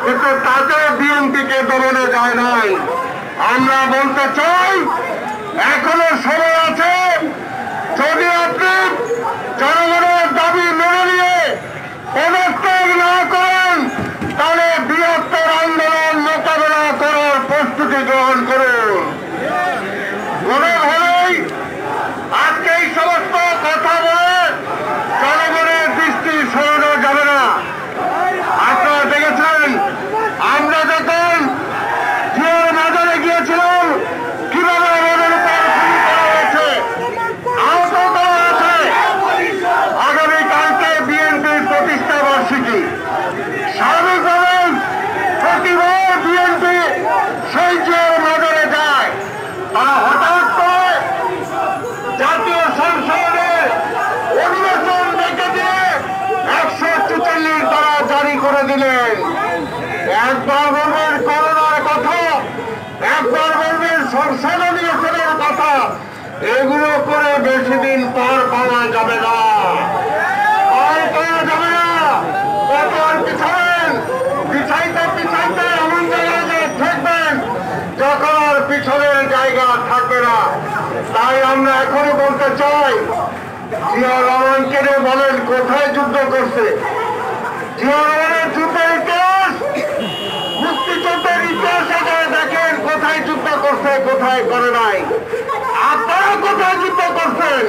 কিন্তু তাতে বিএনপিকে দমনে যায় নাই। আমরা বলতে চাই এখনো সময় আছে, যদি আপনি জনগণের দাবি মেনে নিয়ে পদত্যাগ না করেন তাহলে বৃহত্তর আন্দোলন মোকাবেলা করার প্রস্তুতি গ্রহণ করুন। কোনোভাবেই আজকে এই সমস্ত কথা বলে জনগণের দৃষ্টি সরানো যাবে না। আপনারা দেখেছেন আমরা যখন জিয়ার বাজারে গিয়েছিলাম কিভাবে আমাদের উপর গুলি করা হয়েছে, আহত করা হয়েছে। আগামীকালকে বিএনপির প্রতিষ্ঠা বার্ষিকী, স্বাভাবিকভাবে প্রতিবার বিএনপি সেই জিয়ার বাজারে যায়। তারা হঠাৎ করে জাতীয় সংসদের অধিবেশন ডেকে দিয়ে 144 ধারা জারি করে দিলেন। একবার বলবেন করোনার কথা, একবার বলবেন সংশোধনীর কথা, এগুলো করে বেশি দিন পর পাওয়া যাবে না, পাওয়া যাবে না। কতবার পিছাবেন, পিছাইতে এমন জায়গায় থাকবেন যখন আর পিছনের জায়গা থাকবে না। তাই আমরা এখনো বলতে চাই, জিয়া রহমানকে বলেন কোথায় যুদ্ধ করছে। জিয়া রহমানের যুদ্ধের ইতিহাস, মুক্তিযুদ্ধের ইতিহাস দেখেন কোথায় যুদ্ধ করছে, কোথায় করে নাই। আপনারা কোথায় যুদ্ধ করছেন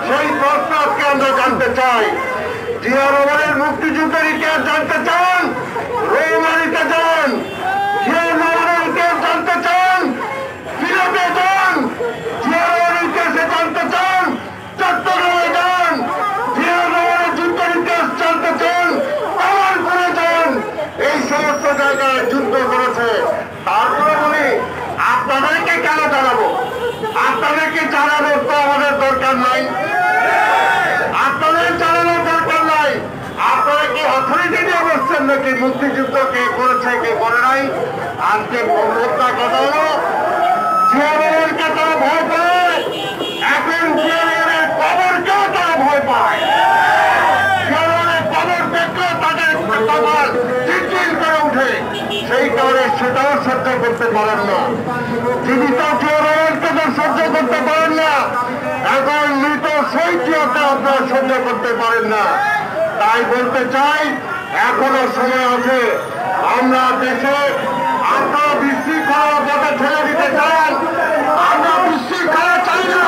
সেই প্রশ্ন আজকে আমরা জানতে চাই। জিয়া রহমানের মুক্তিযুদ্ধের ইতিহাস জানতে চান, রৌমারিতে যান। জিয়া রহমানের ইতিহাস জানতে চান, সিলেটে যান। জিয়া রহমানের ইতিহাসে জানতে চান, চট্টগ্রামে যান। জিয়া রহমানের যুদ্ধের ইতিহাস জানতে চান, পাওয়ারপুরে যান। এই সমস্ত জায়গায় যুদ্ধ করেছে। তারপরে বলি আপনাদেরকে কেন জানাবো? আপনাদেরকে জানানোর তো আমাদের দরকার নাই, আপনাদের জানানোর দরকার নাই। আপনারা কি অথরিটি দিয়ে বসছেন নাকি মুক্তিযুদ্ধ কে করেছে কে করে নাই? আজকে মোদ্দা কথা হলো জিয়ারকে তারা ভয় পায়, এখন জিয়ারের কবরকেও তারা ভয় পায়। জিয়ারের কবর দেখলে তাদের কবর চিনচিন করে উঠে, সেই কারণে সেটাও সহ্য করতে পারেন না। জীবিত জিয়ারকে তো সহ্য করতে পারেন না, এখন মৃত সেই জিয়াকে আপনারা সহ্য করতে পারেন না। তাই বলতে চাই এখনো সময় আছে। আমরা দেশে আপনারা বিশৃঙ্খলার পথে ঠেলে দিতে চান, আমরা বিশৃঙ্খলা চাই না।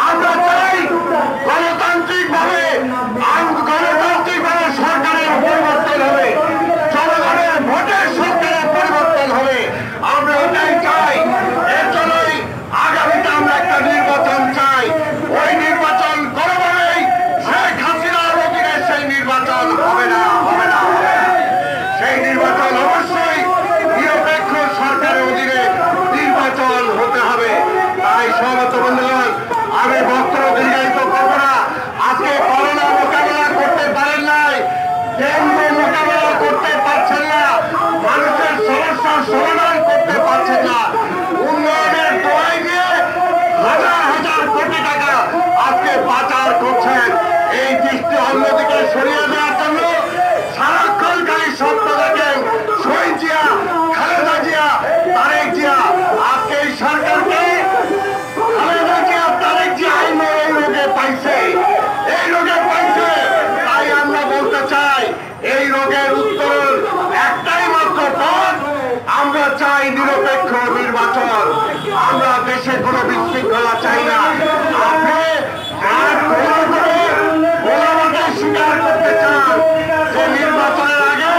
আমরা চাই গণতান্ত্রিক ভাবে সরকারের পরিবর্তন হবে, জনগণের ভোটের সরকারের পরিবর্তন হবে। আমরা ওটাই চাই। এর জন্যই আগামীতে আমরা একটা নির্বাচন চাই। ওই নির্বাচন কোনোভাবেই শেখ হাসিনার অধীনে সেই নির্বাচন হবে না, হবে না। সেই নির্বাচন অবশ্যই নিরপেক্ষ সরকারের অধীনে নির্বাচন হতে হবে। তাই সহমত বন্ধুগণ, আমি বক্তব্য দীর্ঘায়িত করব না। আজকে করোনা মোকাবেলা করতে পারেন নাই, ডেঙ্গু মোকাবেলা করতে পারছেন না, মানুষের সমস্যার সমাধান করতে পারছেন না, উন্নয়নের দোয়াই দিয়ে হাজার হাজার কোটি টাকা আজকে পাচার করছেন। এই দৃষ্টি অন্যদিকে সরিয়ে দেওয়ার জন্য সারাক্ষণ খালি স্বপ্ন দেখেন শহীদ জিয়া, খালেদা জিয়া, তারেক জিয়া। আজকে এই সরকারকে খালেদা জিয়া, তারেক জিয়া এই রোগে পাইছে, এই রোগে পাইছে। তাই আমরা বলতে চাই এই রোগের উত্তর একটাই মাত্র পথ। আমরা চাই নিরপেক্ষ নির্বাচন। আমরা দেশে কোনো বিশৃঙ্খলা চাই না। আপনি স্বীকার করতে চান যে নির্বাচনের আগে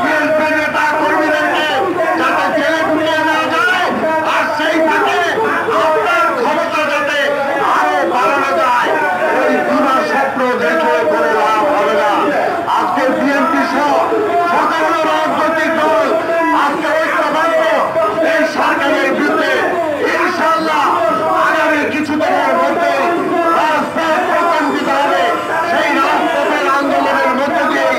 বিএনপি নেতা কর্মীদেরকে যাতে জেলে ঢুকিয়ে দেওয়া যায়, আর সেই থেকে আপনার ক্ষমতা যাতে আরো বাড়ানো যায়, ওই বিনা স্বপ্ন দেখে করে লাভ হবে না। আজকে বিএনপি সহ সকল রাজনৈতিক দল আজকে ঐক্যবদ্ধ এই সরকারের বিরুদ্ধে। ইনশাআল্লাহ আগামী কিছুদিনের মধ্যে রাজপথ প্রকম্পিত হবে। সেই রাজপথের আন্দোলনের মধ্য দিয়ে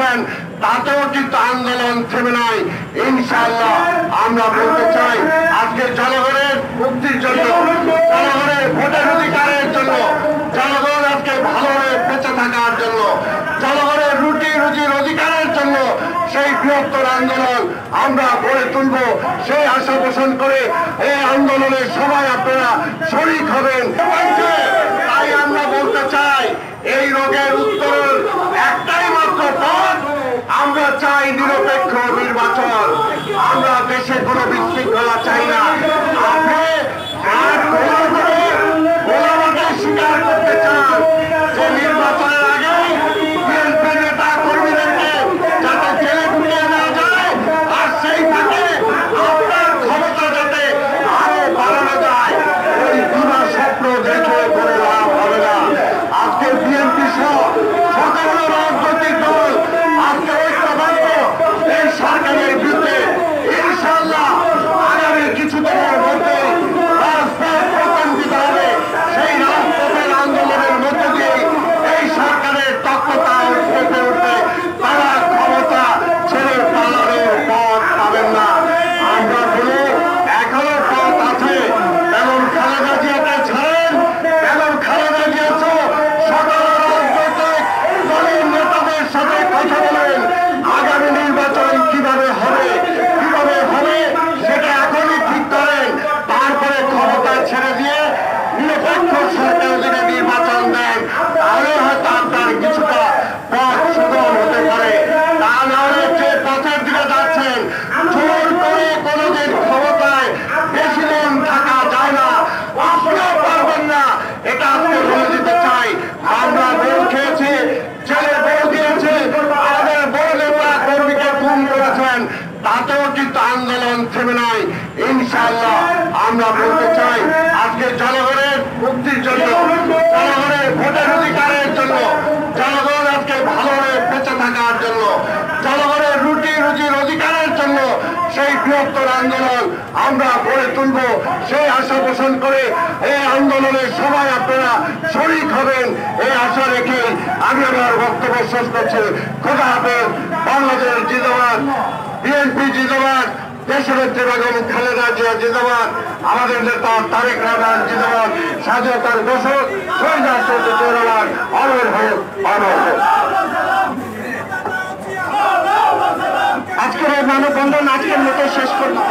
করেছেন, তাতেও কিন্তু আন্দোলন থেমে নাই। ইনশাআল্লাহ আমরা বলতে চাই, আজকে জনগণের মুক্তির জন্য, জনগণের ভোটের অধিকারের জন্য, জনগণ আজকে ভালোভাবে বেঁচে থাকার জন্য, জনগণের রুটি রুজির অধিকারের জন্য সেই বৃহত্তর আন্দোলন আমরা গড়ে তুলব। সেই আশা পোষণ করে এই আন্দোলনে সবাই আপনারা শরীক হবেন। তাই আমরা বলতে চাই, এই রোগের উত্তরের একটাই মাত্র পথ, আমরা চাই নিরপেক্ষ নির্বাচন। আমরা দেশে কোনো বিশৃঙ্খলা চাই না। আপনি স্বীকার করতে চান যে নির্বাচনের আগে বিএনপি নেতা কর্মীদেরকে যাতে জেলে ঢুকিয়ে দেওয়া যায়, আর সেই থেকে আপনার ক্ষমতা যাতে আরো বাড়ানো যায়, ওই বিনা স্বপ্ন দেখে করে লাভ হবে না। আজকে বিএনপি সহ সকল রাজনৈতিক দল আজকে ঐক্যবদ্ধ এই সরকারের বিরুদ্ধে। ইনশাআল্লাহ আগামী কিছুদিনের মধ্যে রাজপথ প্রকম্পিত হবে। সেই রাজপথের আন্দোলনের মধ্য দিয়ে এই সরকারের তৎপরতা উঠতে উঠতে তারা ক্ষমতা ছেড়ে পালানোর পথ পাবেন না। আমরা বলি এখনো পথ আছে। যেমন খালেদা জিয়াকে ছাড়েন, যেমন খালেদা জিয়া সকল রাজনৈতিক দলের নেতাদের সাথে কথা বলেন। আগামী নির্বাচন কিভাবে হবে সেটা এখনই ঠিক করেন। তারপরে ক্ষমতা ছেড়ে দিয়ে নিরপেক্ষ সরকার যদি নির্বাচন দেন, তাহলে হয়তো আপনার কিছুটা পথ সুগম হতে পারে। তা নাহলে যে পথের দিকে যাচ্ছেন, জোর করে কোনোদিন ক্ষমতায় বেশি দিন থাকা যায় না, আপনিও পারবেন না। এটা আজকে বলে দিতে চাই। আমরা বউ খেয়েছি, ছেলে বউ দিয়েছে, আমাদের বড় নেতা কর্মীকে খুন করেছেন, তাতেও কিন্তু আন্দোলন থেমে নাই। ইনশাআল্লাহ আমরা বলতে চাই, আজকে জনগণের মুক্তির জন্য, জনগণের ভোটের অধিকারের জন্য, জনগণ আজকে ভালোভাবে বেঁচে থাকার জন্য, জনগণের রুটি রুজির অধিকারের জন্য সেই বৃহত্তর আন্দোলন আমরা গড়ে তুলব। সেই আশা পোষণ করে এই আন্দোলনে সবাই আপনারা শরীক হবেন, এই আশা রেখে আমি আমার বক্তব্য শেষ করছি। খোদা হাফেজ। বাংলাদেশ জিন্দাবাদ, বিএনপি জিন্দাবাদ, দেশনেত্রী বেগম খালেদা জিয়া জিন্দাবাদ, আমাদের নেতা তারেক রহমান জিন্দাবাদ, স্বাধীনতার ঘোষক শহীদ রাষ্ট্রপতি জিয়াউর রহমান অমর হোক, অমর হোক। আজকের এই মানববন্ধন আজকের মতো শেষ করলাম।